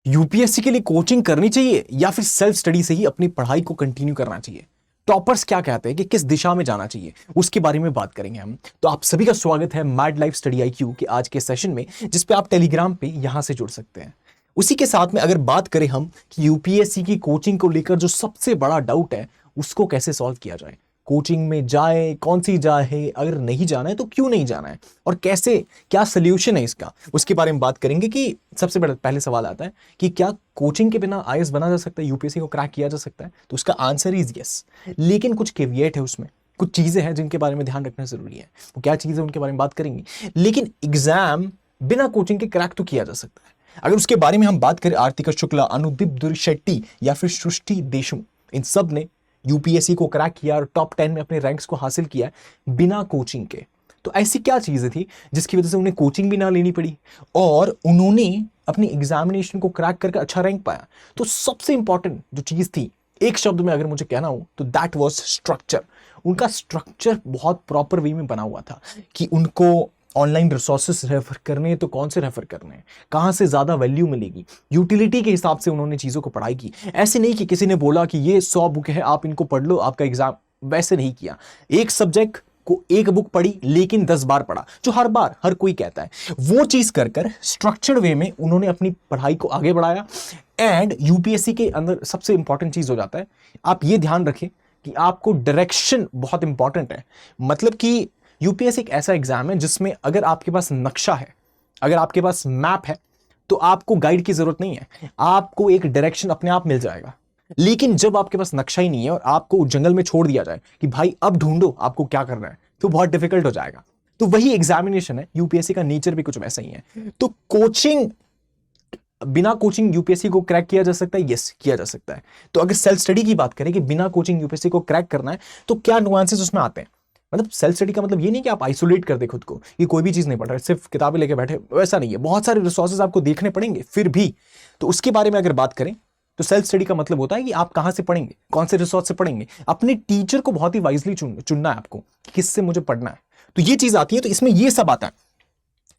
UPSC के लिए coaching करनी चाहिए या फिर सेल्फ स्टडी से ही अपनी पढ़ाई को कंटिन्यू करना चाहिए? टॉपर्स क्या कहते हैं कि किस दिशा में जाना चाहिए, उसके बारे में बात करेंगे हम। तो आप सभी का स्वागत है मैड लाइफ स्टडी आईक्यू के आज के सेशन में, जिस पे आप टेलीग्राम पे यहां से जुड़ सकते हैं। उसी के साथ में अगर बात करें हम कि यूपीएससी की कोचिंग को लेकर जो सबसे बड़ा डाउट है उसको कैसे सॉल्व किया जाए, कोचिंग में जाए, कौन सी जाए, अगर नहीं जाना है तो क्यों नहीं जाना है, और कैसे, क्या सोल्यूशन है इसका, उसके बारे में बात करेंगे। कि सबसे बड़ा पहले सवाल आता है कि क्या कोचिंग के बिना आईएएस बना जा सकता है, यूपीएससी को क्रैक किया जा सकता है? तो उसका आंसर इज यस, लेकिन कुछ केविएट है उसमें, कुछ चीजें हैं जिनके बारे में ध्यान रखना जरूरी है। वो क्या चीजें उनके बारे में बात करेंगे। लेकिन एग्जाम बिना कोचिंग के क्रैक तो किया जा सकता है। अगर उसके बारे में हम बात करें, आर्तिका शुक्ला, अनुदीप दुर्शेट्टी या फिर सृष्टि देशमुख, इन सब ने यूपीएससी को क्रैक किया और टॉप 10 में अपने रैंक्स को हासिल किया बिना कोचिंग के। तो ऐसी क्या चीजें थी जिसकी वजह से उन्हें कोचिंग भी ना लेनी पड़ी और उन्होंने अपनी एग्जामिनेशन को क्रैक करके अच्छा रैंक पाया? तो सबसे इंपॉर्टेंट जो चीज थी, एक शब्द में अगर मुझे कहना हो तो दैट वाज स्ट्रक्चर। उनका स्ट्रक्चर बहुत प्रॉपर वे में बना हुआ था कि उनको ऑनलाइन रिसोर्सेस रेफर करने हैं तो कौन से रेफर करने हैं, कहां से ज्यादा वैल्यू मिलेगी, यूटिलिटी के हिसाब से उन्होंने चीजों को पढ़ाई की। ऐसे नहीं कि किसी ने बोला कि ये 100 बुक है आप इनको पढ़ लो आपका एग्जाम, वैसे नहीं किया। एक सब्जेक्ट को एक बुक पढ़ी लेकिन 10 बार पढ़ा, जो हर बार हर कोई कहता है, वो चीज कर कर स्ट्रक्चर्ड वे में उन्होंने अपनी पढ़ाई को आगे बढ़ाया। एंड यूपीएससी के अंदर सबसे इंपॉर्टेंट चीज हो जाता है, आप ये ध्यान रखें कि आपको डायरेक्शन बहुत इंपॉर्टेंट है। मतलब कि यूपीएससी एक ऐसा एग्जाम है जिसमें अगर आपके पास नक्शा है, अगर आपके पास मैप है, तो आपको गाइड की जरूरत नहीं है, आपको एक डायरेक्शन अपने आप मिल जाएगा। लेकिन जब आपके पास नक्शा ही नहीं है और आपको जंगल में छोड़ दिया जाए कि भाई अब ढूंढो आपको क्या करना है, तो बहुत डिफिकल्ट हो जाएगा। तो वही एग्जामिनेशन है, यूपीएससी का नेचर भी कुछ वैसा ही है। तो कोचिंग, बिना कोचिंग यूपीएससी को क्रैक किया जा सकता है? यस, किया जा सकता है। तो अगर सेल्फ स्टडी की बात करें कि बिना कोचिंग यूपीएससी को क्रैक करना है, तो क्या नुआंसेस उसमें आते हैं? मतलब सेल्फ स्टडी का मतलब ये नहीं कि आप आइसोलेट कर दे खुद को, ये कोई भी चीज नहीं पढ़ रहे, सिर्फ किताबें लेके बैठे, वैसा नहीं है। बहुत सारे रिसोर्सेज आपको देखने पड़ेंगे फिर भी। तो उसके बारे में अगर बात करें तो सेल्फ स्टडी का मतलब होता है कि आप कहां से पढ़ेंगे, कौन से रिसोर्स से पढ़ेंगे, अपने टीचर को बहुत ही वाइजली चुनना है आपको कि किससे मुझे पढ़ना है। तो ये चीज आती है। तो इसमें ये सब आता है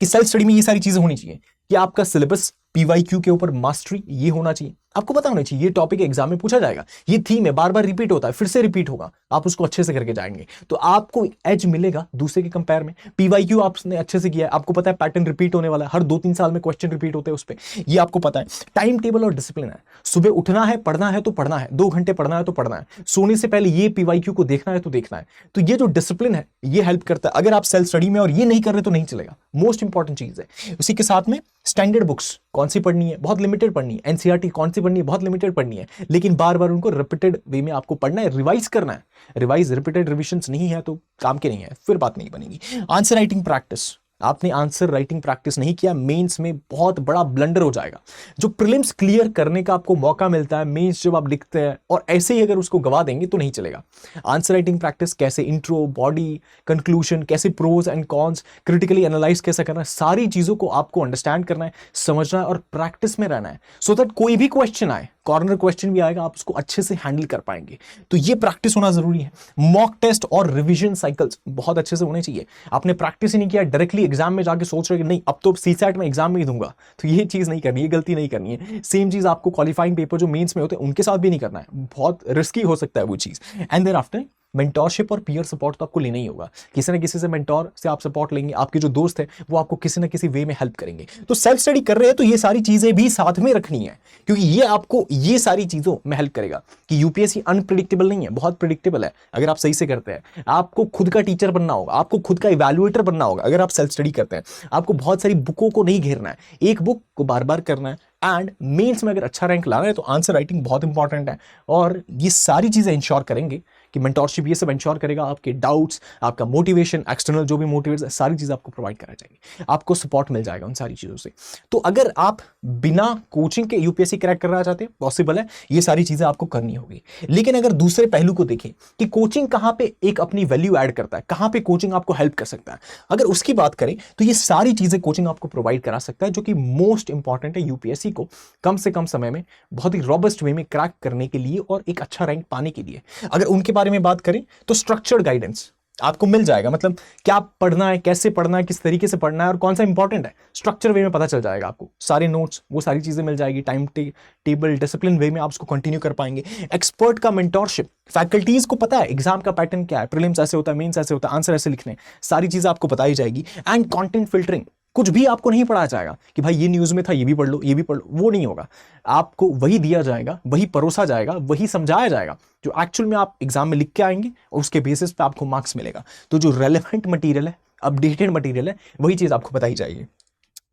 कि सेल्फ स्टडी में ये सारी चीजें होनी चाहिए कि आपका सिलेबस पीवाईक्यू के ऊपर मास्टरी ये होना चाहिए, आपको पता होना चाहिए ये टॉपिक एग्जाम में पूछा जाएगा, ये थीम है, बार बार रिपीट होता है, फिर से रिपीट होगा, आप उसको अच्छे से करके जाएंगे तो आपको एज मिलेगा दूसरे के कंपेयर में। पीवाईक्यू आपने अच्छे से किया है, आपको पता है पैटर्न रिपीट होने वाला है, हर 2-3 साल में क्वेश्चन रिपीट होते हैं उस पर, ये आपको पता है। टाइम टेबल और डिसिप्लिन है, सुबह उठना है, पढ़ना है तो पढ़ना है, 2 घंटे पढ़ना है तो पढ़ना है, सोने से पहले ये पीवाईक्यू को देखना है तो देखना है। तो ये जो डिसिप्लिन है ये हेल्प करता है। अगर आप सेल्फ स्टडी में और ये नहीं कर रहे तो नहीं चलेगा, मोस्ट इंपॉर्टेंट चीज है। उसी के साथ में स्टैंडर्ड बुक्स कौन सी पढ़नी है, बहुत लिमिटेड पढ़नी है। एनसीईआरटी कौन सी पढ़नी है, बहुत लिमिटेड पढ़नी है, लेकिन बार बार उनको रिपीटेड वे में आपको पढ़ना है, रिवाइज करना है। रिवाइज रिपीटेड रिविजन्स नहीं है तो काम के नहीं है, फिर बात नहीं बनेगी। आंसर राइटिंग प्रैक्टिस, आपने आंसर राइटिंग प्रैक्टिस नहीं किया, मेंस में बहुत बड़ा ब्लंडर हो जाएगा। जो प्रीलिम्स क्लियर करने का आपको मौका मिलता है, मेंस जब आप लिखते हैं और ऐसे ही अगर उसको गवा देंगे तो नहीं चलेगा। आंसर राइटिंग प्रैक्टिस, कैसे इंट्रो, बॉडी, कंक्लूजन, कैसे pros and cons, critically analyse कैसे करना है, सारी चीजों को आपको अंडरस्टैंड करना है, समझना है और प्रैक्टिस में रहना है, सो दैट कोई भी क्वेश्चन आए, कॉर्नर क्वेश्चन भी आएगा, आप उसको अच्छे से हैंडल कर पाएंगे। तो ये प्रैक्टिस होना जरूरी है। मॉक टेस्ट और रिवीजन साइकिल्स बहुत अच्छे से होने चाहिए। आपने प्रैक्टिस ही नहीं किया, डायरेक्टली एग्जाम में जाके सोच रहे कि नहीं अब तो सीसैट में एग्जाम में ही दूंगा, तो ये चीज नहीं करनी है, गलती नहीं करनी है। सेम चीज आपको क्वालिफाइंग पेपर जो मेंस में होते हैं उनके साथ भी नहीं करना है, बहुत रिस्की हो सकता है वो चीज। एंड देयर आफ्टर मेंटोरशिप और पीयर सपोर्ट तो आपको लेना ही होगा, किसी ना किसी से मेंटोर से आप सपोर्ट लेंगे, आपके जो दोस्त है वो आपको किसी ना किसी वे में हेल्प करेंगे। तो सेल्फ स्टडी कर रहे हैं तो ये सारी चीजें भी साथ में रखनी है, क्योंकि ये आपको ये सारी चीजों में हेल्प करेगा कि यूपीएससी अनप्रिडिक्टेबल नहीं है, बहुत प्रिडिक्टेबल है। अगर आप सही से करते हैं, आपको खुद का टीचर बनना होगा, आपको खुद का इवैल्यूएटर बनना होगा। अगर आप सेल्फ स्टडी करते हैं, आपको बहुत सारी बुकों को नहीं घेरना है, एक बुक को बार बार करना है। एंड मेंस में अगर अच्छा रैंक लाना है तो आंसर राइटिंग बहुत इंपॉर्टेंट है, और ये सारी चीजें इंश्योर करेंगे कि मेंटोरशिप ये सब इंश्योर करेगा आपके डाउट्स, आपका मोटिवेशन, एक्सटर्नल जो भी मोटिवेट्स, सारी चीजें आपको प्रोवाइड कराई जाएंगी, आपको सपोर्ट मिल जाएगा उन सारी चीजों से। तो अगर आप बिना कोचिंग के यूपीएससी क्रैक करना चाहते हैं, पॉसिबल है, ये सारी चीजें आपको करनी होगी। लेकिन अगर दूसरे पहलू को देखें कि कोचिंग कहां पे एक अपनी वैल्यू ऐड करता है, कहां पे कोचिंग आपको हेल्प कर सकता है, अगर उसकी बात करें तो ये सारी चीजें कोचिंग आपको प्रोवाइड करा सकता है, जो कि मोस्ट इंपॉर्टेंट है यूपीएससी को कम से कम समय में बहुत ही रॉबस्ट वे में क्रैक करने के लिए और एक अच्छा रैंक पाने के लिए। अगर उनके बारे में बात करें तो स्ट्रक्चर्ड गाइडेंस, आपको मिल जाएगा। मतलब क्या पढ़ना है, कैसे पढ़ना है, किस तरीके से पढ़ना है और कौन सा इंपॉर्टेंट है, स्ट्रक्चर वे में पता चल जाएगा आपको। सारे नोट्स, वो सारी चीजें मिल जाएगी। टाइम टेबल, डिसिप्लिन वे में आप उसको कंटिन्यू कर पाएंगे। एक्सपर्ट का मेंटोरशिप, फैकल्टीज को पता है एग्जाम का पैटर्न क्या है, प्रीलिम्स ऐसे होता है, मेंस ऐसे होता है, आंसर ऐसे लिखने, सारी चीजें आपको बताई जाएगी। एंड कंटेंट फिल्टरिंग, कुछ भी आपको नहीं पढ़ाया जाएगा कि भाई ये न्यूज में था, ये भी पढ़ लो, ये भी पढ़ लो, वो नहीं होगा। आपको वही दिया जाएगा, वही परोसा जाएगा, वही समझाया जाएगा जो एक्चुअल में आप एग्जाम में लिख के आएंगे और उसके बेसिस पे आपको मार्क्स मिलेगा। तो जो रेलेवेंट मटेरियल है, अपडेटेड मटेरियल है, वही चीज आपको बताई जाएगी।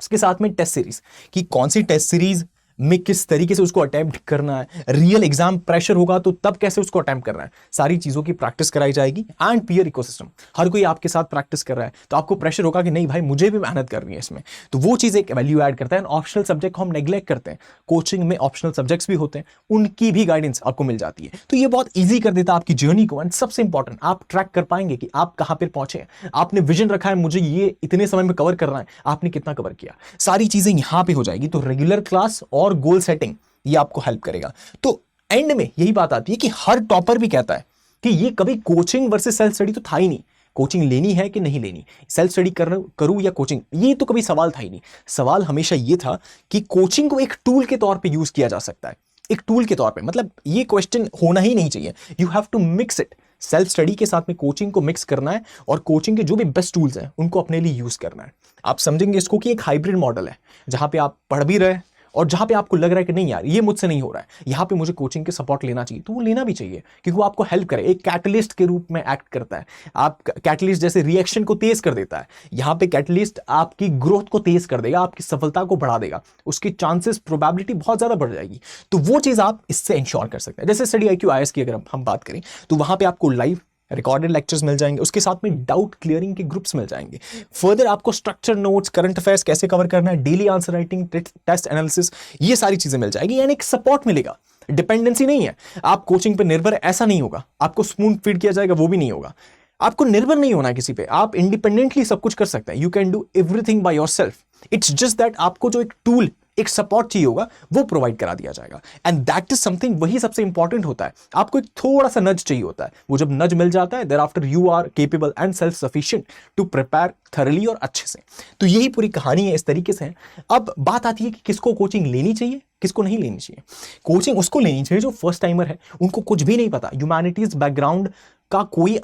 उसके साथ में टेस्ट सीरीज, कि कौन सी टेस्ट सीरीज में किस तरीके से उसको अटेम्प्ट करना है, रियल एग्जाम प्रेशर होगा तो तब कैसे उसको अटेम्प्ट करना है, सारी चीजों की प्रैक्टिस कराई जाएगी। एंड पीयर इकोसिस्टम, हर कोई आपके साथ प्रैक्टिस कर रहा है तो आपको प्रेशर होगा कि नहीं भाई मुझे भी मेहनत करनी है इसमें, तो वो चीज एक वैल्यू ऐड करता है। ऑप्शनल सब्जेक्ट को हम नेग्लेक्ट करते हैं, कोचिंग में ऑप्शनल सब्जेक्ट्स भी होते हैं, उनकी भी गाइडेंस आपको मिल जाती है। तो ये बहुत ईजी कर देता है आपकी जर्नी को। एंड सबसे इंपॉर्टेंट, आप ट्रैक कर पाएंगे कि आप कहां पर पहुंचे। आपने विजन रखा है मुझे ये इतने समय में कवर करना है, आपने कितना कवर किया, सारी चीजें यहां पर हो जाएगी। तो रेगुलर क्लास और गोल सेटिंग ये आपको हेल्प करेगा। तो एंड में यही बात आती है कि हर टॉपर भी कहता है कि ये कभी कोचिंग वर्सेस सेल्फ स्टडी तो था ही नहीं, कोचिंग लेनी है कि नहीं लेनी, सेल्फ स्टडी करूं या कोचिंग, ये तो कभी सवाल था ही नहीं। सवाल हमेशा ये था कि कोचिंग को एक टूल के तौर पे यूज किया जा सकता है, एक टूल के तौर पे। मतलब ये क्वेश्चन होना ही नहीं चाहिए। You have to mix it, self study के साथ में कोचिंग को मिक्स करना है और कोचिंग के जो भी बेस्ट टूल्स हैं उनको अपने लिए यूज करना है। आप समझेंगे इसको कि एक हाइब्रिड मॉडल है, जहां पे आप पढ़ भी रहे और जहां पे आपको लग रहा है कि नहीं यार ये मुझसे नहीं हो रहा है, यहां पे मुझे कोचिंग के सपोर्ट लेना चाहिए, तो वो लेना भी चाहिए क्योंकि वो आपको हेल्प करे, एक कैटलिस्ट के रूप में एक्ट करता है। आप कैटलिस्ट जैसे रिएक्शन को तेज कर देता है, यहां पे कैटलिस्ट आपकी ग्रोथ को तेज कर देगा, आपकी सफलता को बढ़ा देगा, उसकी चांसेस, प्रोबेबिलिटी बहुत ज्यादा बढ़ जाएगी। तो वो चीज आप इससे इंश्योर कर सकते हैं। जैसे स्टडी IQ IAS की अगर हम बात करें तो वहां पे आपको लाइव रिकॉर्डेड लेक्चर्स मिल जाएंगे, उसके साथ में डाउट क्लियरिंग के ग्रुप्स मिल जाएंगे। फर्दर आपको स्ट्रक्चर नोट्स, करंट अफेयर्स कैसे कवर करना है, daily answer writing, test analysis, ये सारी चीजें मिल जाएगी। यानी एक सपोर्ट मिलेगा, डिपेंडेंसी नहीं है। आप कोचिंग पे निर्भर, ऐसा नहीं होगा। आपको स्पून फीड किया जाएगा, वो भी नहीं होगा। आपको निर्भर नहीं होना किसी पे, आप इंडिपेंडेंटली सब कुछ कर सकते हैं। You can do everything by yourself. It's just that आपको जो एक टूल, एक सपोर्ट चाहिए होगा, वो प्रोवाइड करा दिया जाएगा। एंड दैट इज समथिंग, वही सबसे इंपॉर्टेंट होता है। आपको एक थोड़ा सा नज चाहिए होता है, वो जब नज मिल जाता है thereafter you are capable and self sufficient to prepare thoroughly और अच्छे से। तो यही पूरी कहानी है, इस तरीके से है। अब बात आती है कि किसको कोचिंग लेनी चाहिए, किसको नहीं लेनी चाहिए। कोचिंग उसको लेनी चाहिए जो फर्स्ट टाइमर है, उनको कुछ भी नहीं पता, ह्यूमैनिटीज बैकग्राउंड का कोई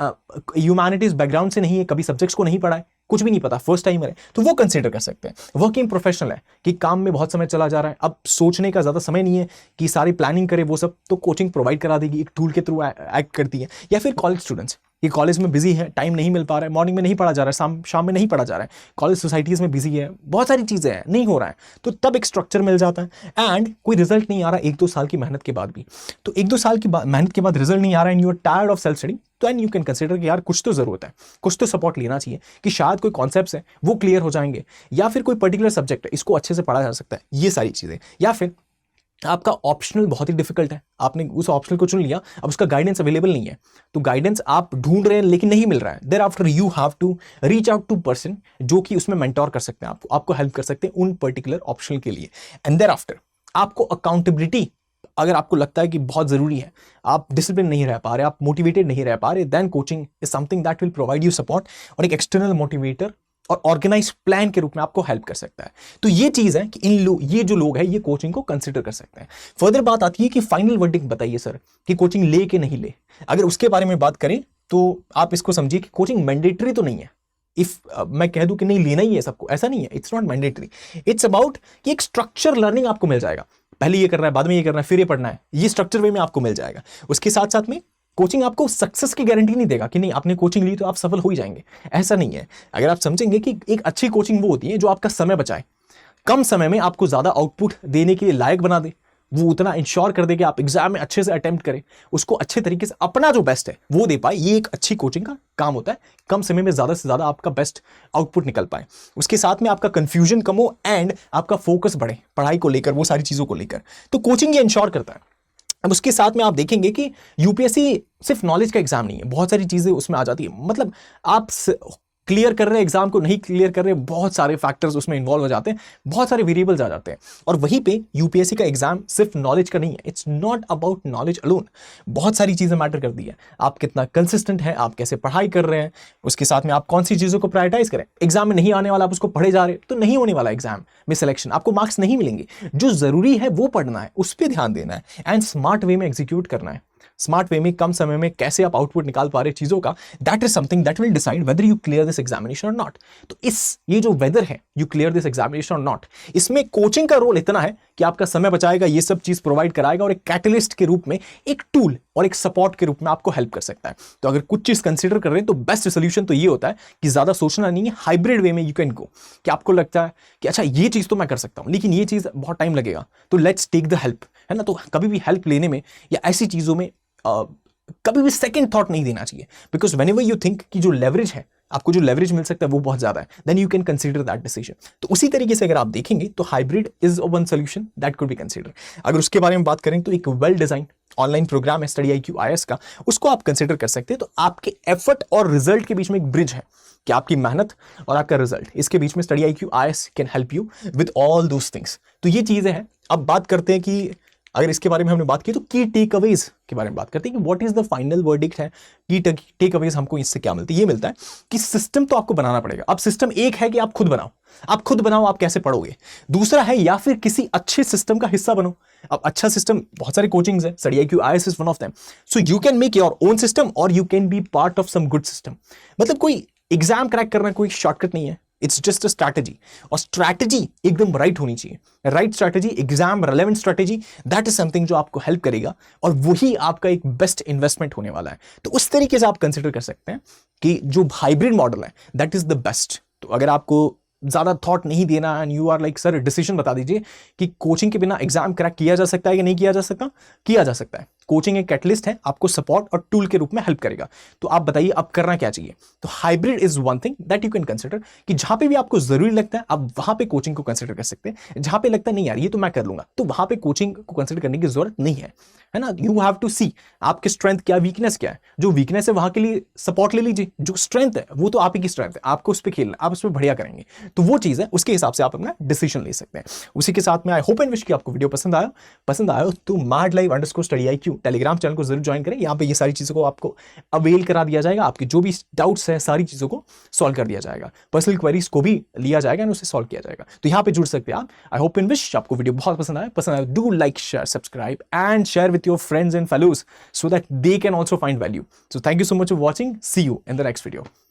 ह्यूमैनिटीज बैकग्राउंड से नहीं है, कभी सब्जेक्ट्स को नहीं पढ़ा है, कुछ भी नहीं पता, फर्स्ट टाइमर है, तो वो कंसीडर कर सकते हैं। वर्किंग प्रोफेशनल है कि काम में बहुत समय चला जा रहा है, अब सोचने का ज्यादा समय नहीं है कि सारी प्लानिंग करे, वो सब तो कोचिंग प्रोवाइड करा देगी, एक टूल के थ्रू एक्ट करती है। या फिर कॉलेज स्टूडेंट्स, ये कॉलेज में बिजी है, टाइम नहीं मिल पा रहा है, मॉर्निंग में नहीं पढ़ा जा रहा है, शाम में नहीं पढ़ा जा रहा है, कॉलेज सोसाइटीज में बिजी है, बहुत सारी चीजें हैं, नहीं हो रहा है, तो तब एक स्ट्रक्चर मिल जाता है। एंड कोई रिजल्ट नहीं आ रहा 1-2 साल की मेहनत के बाद भी, तो 1-2 साल की मेहनत के बाद रिजल्ट नहीं आ रहा है and you are tired of self study, तो एंड यू कैन कंसिडर कि यार कुछ तो जरूरत है, कुछ तो सपोर्ट लेना चाहिए कि शायद कोई कॉन्सेप्ट्स हैं वो क्लियर हो जाएंगे, या फिर कोई पर्टिकुलर सब्जेक्ट है इसको अच्छे से पढ़ा जा सकता है, ये सारी चीजें। या फिर आपका ऑप्शनल बहुत ही डिफिकल्ट है, आपने उस ऑप्शनल को चुन लिया, अब उसका गाइडेंस अवेलेबल नहीं है, तो गाइडेंस आप ढूंढ रहे हैं लेकिन नहीं मिल रहा है, thereafter you have to reach out to person जो कि उसमें मेंटोर कर सकते हैं, आपको हेल्प कर सकते हैं उन पर्टिकुलर ऑप्शनल के लिए। एंड देयर आफ्टर आपको अकाउंटेबिलिटी, अगर आपको लगता है कि बहुत जरूरी है, आप डिसिप्लिन नहीं रह पा रहे, आप मोटिवेटेड नहीं रह पा रहे, then coaching is something that will provide you support, और एक एक्सटर्नल मोटिवेटर और ऑर्गेनाइज प्लान के रूप में आपको हेल्प कर सकता है। तो ये चीज है कि ये जो लोग हैं ये कोचिंग को कंसिडर कर सकते हैं। फर्दर बात आती है कि फाइनल वर्डिक्ट बताइए सर कि कोचिंग ले के नहीं ले। अगर उसके बारे में बात करें तो आप इसको समझिए कि कोचिंग मैंडेटरी तो नहीं है। इफ मैं कह दूं कि नहीं लेना ही है सबको, ऐसा नहीं है, it's not mandatory. It's about कि एक स्ट्रक्चर लर्निंग आपको मिल जाएगा, पहले ये करना है, बाद में ये करना है, फिर ये पढ़ना है, ये स्ट्रक्चर वे में आपको मिल जाएगा। उसके साथ साथ में कोचिंग आपको सक्सेस की गारंटी नहीं देगा कि नहीं आपने कोचिंग ली तो आप सफल हो ही जाएंगे, ऐसा नहीं है। अगर आप समझेंगे कि एक अच्छी कोचिंग वो होती है जो आपका समय बचाए, कम समय में आपको ज्यादा आउटपुट देने के लिए लायक बना दे, वो उतना इंश्योर कर दे कि आप एग्जाम में अच्छे से अटेम्प्ट करें, उसको अच्छे तरीके से अपना जो बेस्ट है वो दे पाए, ये एक अच्छी कोचिंग का काम होता है। कम समय में ज्यादा से ज्यादा आपका बेस्ट आउटपुट निकल पाए, उसके साथ में आपका कंफ्यूजन कम हो एंड आपका फोकस बढ़े पढ़ाई को लेकर, वो सारी चीजों को लेकर, तो कोचिंग ये इंश्योर करता है। अब उसके साथ में आप देखेंगे कि यूपीएससी सिर्फ नॉलेज का एग्जाम नहीं है, बहुत सारी चीजें उसमें आ जाती है। मतलब आप क्लियर कर रहे हैं एग्जाम को, नहीं क्लियर कर रहे हैं, बहुत सारे फैक्टर्स उसमें इन्वॉल्व हो जाते हैं, बहुत सारे वेरिएबल्स आ जाते हैं। और वहीं पे यूपीएससी का एग्जाम सिर्फ नॉलेज का नहीं है, it's not about knowledge alone. बहुत सारी चीजें मैटर करती है, आप कितना कंसिस्टेंट है, आप कैसे पढ़ाई कर रहे हैं, उसके साथ में आप कौन सी चीजों को प्रायोरिटाइज करें। एग्जाम में नहीं आने वाला आप उसको पढ़े जा रहे तो नहीं होने वाला एग्जाम में सिलेक्शन, आपको मार्क्स नहीं मिलेंगे। जो जरूरी है वो पढ़ना है, उस पर ध्यान देना है एंड स्मार्ट वे में एग्जीक्यूट करना है। स्मार्ट वे में कम समय में कैसे आप आउटपुट निकाल पा रहे चीजों का, that is something that will decide whether you clear this examination और नॉट। तो ये जो वेदर है, यू क्लियर दिस एग्जामिनेशन और नॉट, इसमें कोचिंग का रोल इतना है कि आपका समय बचाएगा, ये सब चीज प्रोवाइड कराएगा और एक कैटलिस्ट के रूप में, एक टूल और एक सपोर्ट के रूप में आपको हेल्प कर सकता है। तो अगर कुछ चीज कंसीडर कर रहे हैं तो बेस्ट सोल्यूशन तो ये होता है कि ज्यादा सोचना नहीं है, हाइब्रिड वे में यू कैन गो। कि आपको लगता है कि अच्छा ये चीज तो मैं कर सकता हूं लेकिन ये चीज बहुत टाइम लगेगा, तो लेट्स टेक द हेल्प, है ना। तो कभी भी हेल्प लेने में या ऐसी चीजों में कभी भी सेकंड थॉट नहीं देना चाहिए, बिकॉज व्हेनेवर यू थिंक कि जो लेवरेज है, आपको जो लेवरेज मिल सकता है वो बहुत ज्यादा है, then you can consider that decision. तो उसी तरीके से अगर आप देखेंगे तो hybrid is one solution that could be consider. अगर उसके बारे में बात करें तो एक वेल डिजाइन ऑनलाइन प्रोग्राम है स्टडी IQ IS का, उसको आप कंसीडर कर सकते हैं। तो आपके एफर्ट और रिजल्ट के बीच में एक ब्रिज है कि आपकी मेहनत और आपका रिजल्ट, इसके बीच में study IQ IS can help you with all those things. तो ये चीजें हैं। अब बात करते हैं कि अगर इसके बारे में हमने बात की तो की टेक अवेज के बारे में बात करते हैं कि what is the final verdict है, की टेक अवेज हमको इससे क्या मिलता है। ये मिलता है कि सिस्टम तो आपको बनाना पड़ेगा। अब सिस्टम एक है कि आप खुद बनाओ, आप कैसे पढ़ोगे। दूसरा है या फिर किसी अच्छे सिस्टम का हिस्सा बनो। अब अच्छा सिस्टम, बहुत सारे कोचिंग्स है, study IQ IS is one of them. So you can make your own system or you can be part of some good system. मतलब कोई एग्जाम क्रैक करना कोई शॉर्टकट नहीं है, इट्स जस्ट अ स्ट्रैटेजी। और strategy एकदम right होनी चाहिए, right strategy, exam relevant strategy, that is something जो आपको हेल्प करेगा और वही आपका एक बेस्ट इन्वेस्टमेंट होने वाला है। तो उस तरीके से आप कंसिडर कर सकते हैं कि जो हाइब्रिड मॉडल है दैट इज द बेस्ट। तो अगर आपको ज्यादा थॉट नहीं देना and you are like sir decision बता दीजिए कि कोचिंग के बिना एग्जाम क्रैक किया जा सकता है या नहीं किया जा सकता, किया जा सकता है। कोचिंग एक कैटलिस्ट है, आपको सपोर्ट और टूल के रूप में हेल्प करेगा। तो आप बताइए अब करना क्या चाहिए। तो hybrid is one thing that you can consider कि जहां पे भी आपको जरूरी लगता है आप वहां पे कोचिंग को कंसिडर कर सकते हैं। जहां पे लगता है नहीं यार ये तो मैं कर लूंगा, तो वहां पे कोचिंग को कंसिडर करने की जरूरत नहीं है ना। यू हैव टू सी आपकी स्ट्रेंथ क्या, वीकनेस क्या है। जो वीकनेस है वहां के लिए सपोर्ट ले लीजिए, जो स्ट्रेंथ है वो तो आप ही की स्ट्रेंथ है, आपको उस पर खेलना, आप उस पर बढ़िया करेंगे। तो वो चीज है, उसके हिसाब से आप अपना डिसीजन ले सकते हैं। उसी के साथ में आई होप एंड विश कि आपको वीडियो पसंद आया तो MadLive_StudyIQ टेलीग्राम चैनल को जरूर ज्वाइन करें। यहाँ पे ये सारी चीजों को आपको अवेल करा दिया जाएगा, आपके जो भी डाउट्स हैं सारी चीजों को सॉल्व कर दिया जाएगा, पर्सनल क्वेरीज को भी लिया जाएगा और उसे सॉल्व किया जाएगा। तो यहाँ पे जुड़ सकते हैं आप। आई होप एंड विश आपको वीडियो बहुत पसंद आया do like, share, subscribe and share with your friends and fellows so that they can also find value. So thank you so much for watching. See you in the next video.